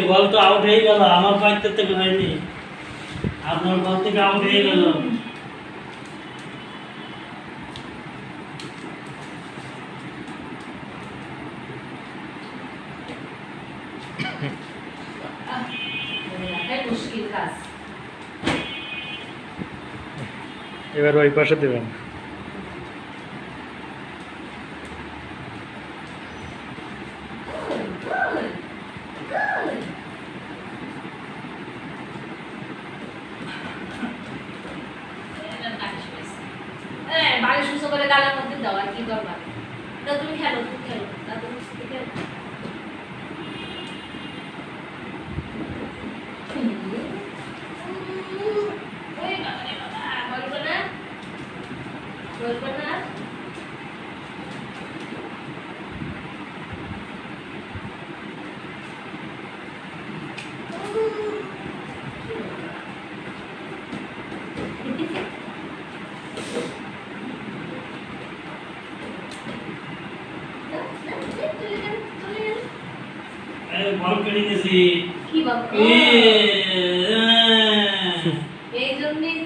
বল তো আউট হয়ে গেল, আমার পাইতে থেকে হয়নি, আপনার বল থেকে আউট হয়ে গেল। এবার ওই পাশে দেবেন। বাড়ি সুস্থ করে গালের মধ্যে দাও, আর কি করবা? তুমি খেলো, তুমি খেলো, তুমি খেলো। বলবো না বল কেটে গেছি। কি বাবা, এই জন্যই